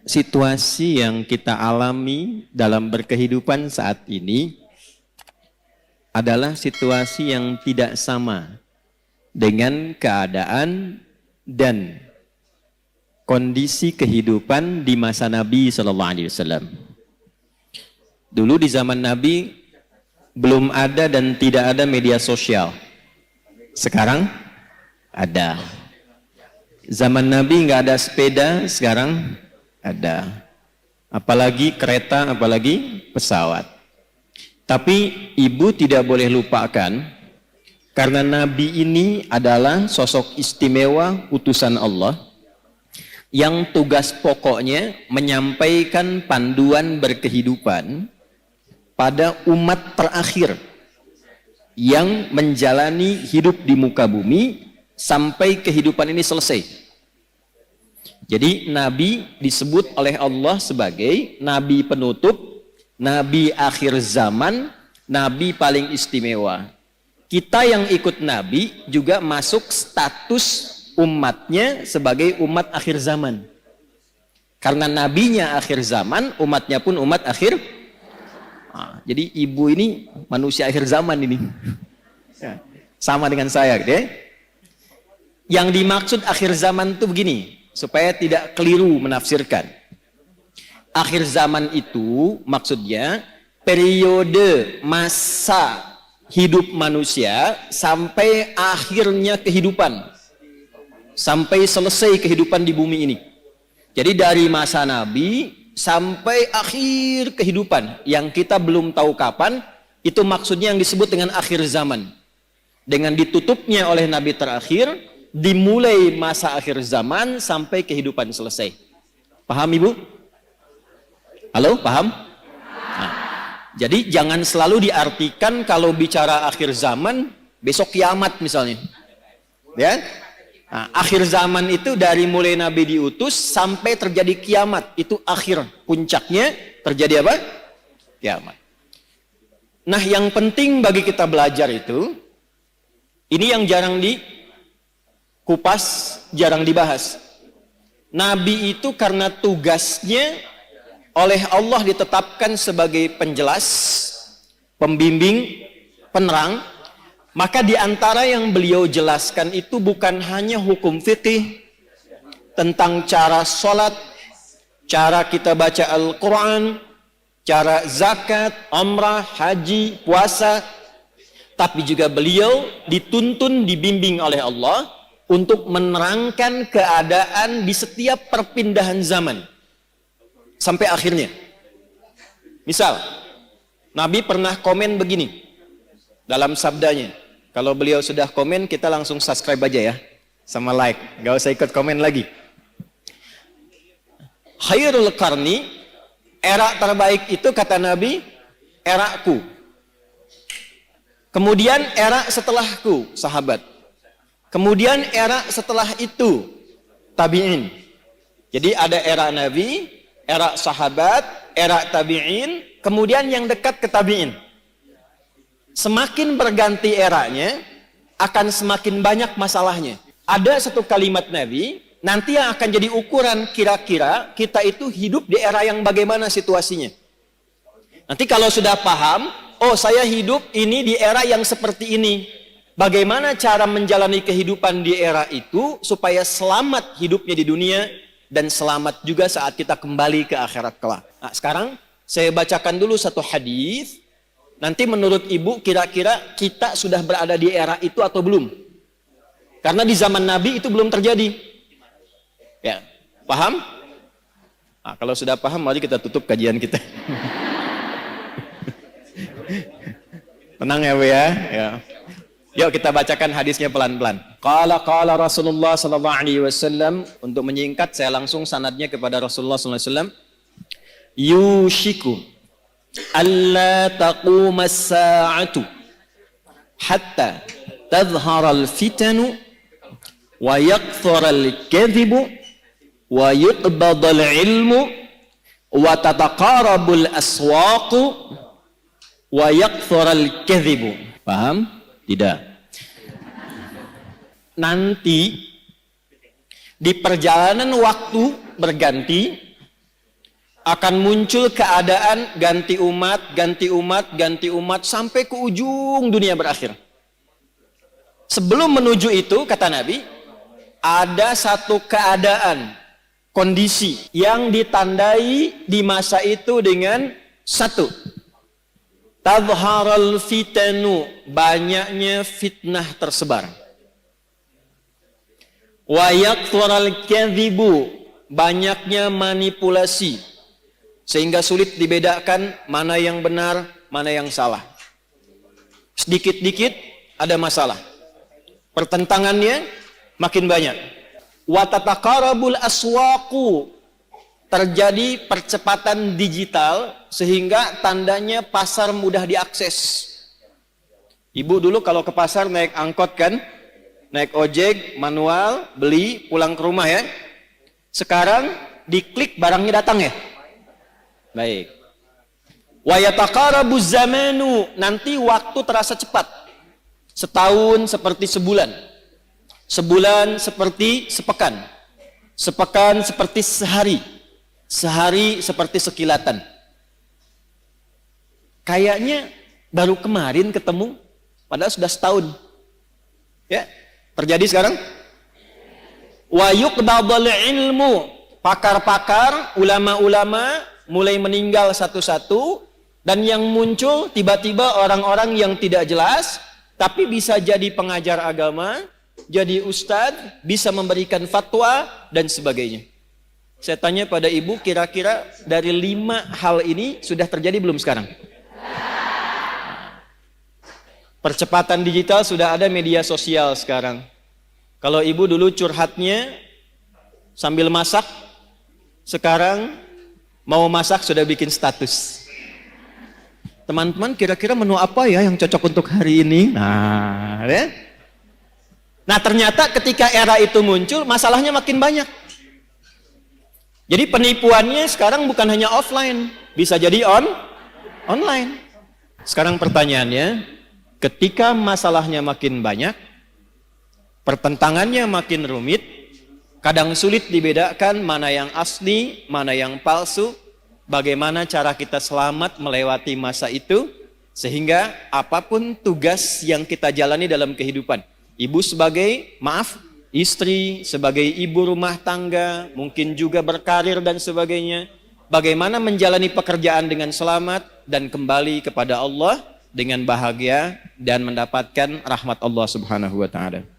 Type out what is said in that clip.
situasi yang kita alami dalam berkehidupan saat ini adalah situasi yang tidak sama dengan keadaan dan kondisi kehidupan di masa Nabi Shallallahu Alaihi Wasallam. Dulu di zaman Nabi belum ada dan tidak ada media sosial. Sekarang ada. Zaman Nabi nggak ada sepeda, sekarang ada. Apalagi kereta, apalagi pesawat. Tapi ibu tidak boleh lupakan, karena Nabi ini adalah sosok istimewa utusan Allah yang tugas pokoknya menyampaikan panduan berkehidupan pada umat terakhir yang menjalani hidup di muka bumi sampai kehidupan ini selesai. Jadi Nabi disebut oleh Allah sebagai Nabi penutup, Nabi akhir zaman, Nabi paling istimewa. Kita yang ikut Nabi juga masuk status umatnya sebagai umat akhir zaman. Karena Nabinya akhir zaman, umatnya pun umat akhir. Jadi ibu ini manusia akhir zaman ini. Sama dengan saya gitu ya. Yang dimaksud akhir zaman itu begini, supaya tidak keliru menafsirkan. Akhir zaman itu maksudnya periode masa hidup manusia sampai akhirnya kehidupan. Sampai selesai kehidupan di bumi ini. Jadi dari masa Nabi sampai akhir kehidupan yang kita belum tahu kapan, itu maksudnya yang disebut dengan akhir zaman. Dengan ditutupnya oleh Nabi terakhir, dimulai masa akhir zaman sampai kehidupan selesai. Paham Ibu? Halo, paham? Nah, jadi jangan selalu diartikan kalau bicara akhir zaman, besok kiamat misalnya. Ya? Nah, akhir zaman itu dari mulai Nabi diutus sampai terjadi kiamat. Itu akhir, puncaknya terjadi apa? Kiamat. Nah, yang penting bagi kita belajar itu, ini yang jarang dikupas, jarang dibahas. Nabi itu karena tugasnya oleh Allah ditetapkan sebagai penjelas, pembimbing, penerang, maka di antara yang beliau jelaskan itu bukan hanya hukum fikih tentang cara sholat, cara kita baca Al-Quran, cara zakat, umrah, haji, puasa, tapi juga beliau dituntun, dibimbing oleh Allah untuk menerangkan keadaan di setiap perpindahan zaman sampai akhirnya. Misal, Nabi pernah komen begini dalam sabdanya. Kalau beliau sudah komen, kita langsung subscribe aja ya, sama like, gak usah ikut komen lagi. Khairul qarni, era terbaik itu kata Nabi, eraku. Kemudian era setelahku, sahabat. Kemudian era setelah itu, tabi'in. Jadi ada era Nabi, era sahabat, era tabi'in, kemudian yang dekat ke tabi'in. Semakin berganti eranya, akan semakin banyak masalahnya. Ada satu kalimat Nabi, nanti yang akan jadi ukuran kira-kira kita itu hidup di era yang bagaimana situasinya. Nanti kalau sudah paham, oh saya hidup ini di era yang seperti ini. Bagaimana cara menjalani kehidupan di era itu supaya selamat hidupnya di dunia dan selamat juga saat kita kembali ke akhirat kelak. Nah, sekarang saya bacakan dulu satu hadis. Nanti menurut Ibu kira-kira kita sudah berada di era itu atau belum? Karena di zaman Nabi itu belum terjadi. Ya, paham? Nah, kalau sudah paham, mari kita tutup kajian kita. Tenang ya Bu ya. Ya. Yuk kita bacakan hadisnya pelan-pelan. Qala Rasulullah sallallahu alaihi wasallam. Untuk menyingkat saya langsung sanadnya kepada Rasulullah sallallahu alaihi wasallam. Yushiku alla taquma as-sa'atu hatta tadhhara al-fitanu wa yakthura al-kadhibu wa yuqbada al-ilmu wa tataqarabu al-aswaqu wa yakthura al-kadhibu. Paham? Tidak. Nanti di perjalanan waktu berganti, akan muncul keadaan ganti umat, ganti umat, ganti umat sampai ke ujung dunia berakhir. Sebelum menuju itu, kata Nabi, ada satu keadaan, kondisi yang ditandai di masa itu dengan satu, tadharal fitanu, banyaknya fitnah tersebar. Wa yakthurul kadhibu, banyaknya manipulasi, sehingga sulit dibedakan mana yang benar, mana yang salah. Sedikit-dikit ada masalah. Pertentangannya makin banyak. Wa tataqarabul aswaqu, terjadi percepatan digital sehingga tandanya pasar mudah diakses. Ibu dulu kalau ke pasar naik angkot kan, naik ojek, manual, beli, pulang ke rumah ya. Sekarang diklik barangnya datang ya. Baik. Wa yataqarabuz zamanu, nanti waktu terasa cepat. Setahun seperti sebulan. Sebulan seperti sepekan. Sepekan seperti sehari. Sehari seperti sekilatan. Kayaknya baru kemarin ketemu, padahal sudah setahun. Ya, terjadi sekarang. Wa yuqbadul ilmu, pakar-pakar, ulama-ulama mulai meninggal satu-satu, dan yang muncul tiba-tiba orang-orang yang tidak jelas, tapi bisa jadi pengajar agama, jadi ustadz, bisa memberikan fatwa dan sebagainya. Saya tanya pada ibu, kira-kira dari 5 hal ini sudah terjadi belum sekarang? Percepatan digital, sudah ada media sosial sekarang. Kalau ibu dulu curhatnya sambil masak, sekarang mau masak sudah bikin status. Teman-teman, kira-kira menu apa ya yang cocok untuk hari ini? Nah, ya. Nah, ternyata ketika era itu muncul, masalahnya makin banyak. Jadi penipuannya sekarang bukan hanya offline, bisa jadi online. Sekarang pertanyaannya, ketika masalahnya makin banyak, pertentangannya makin rumit, kadang sulit dibedakan mana yang asli, mana yang palsu, bagaimana cara kita selamat melewati masa itu, sehingga apapun tugas yang kita jalani dalam kehidupan, ibu sebagai, istri, sebagai ibu rumah tangga, mungkin juga berkarir dan sebagainya, bagaimana menjalani pekerjaan dengan selamat dan kembali kepada Allah dengan bahagia dan mendapatkan rahmat Allah Subhanahu wa ta'ala.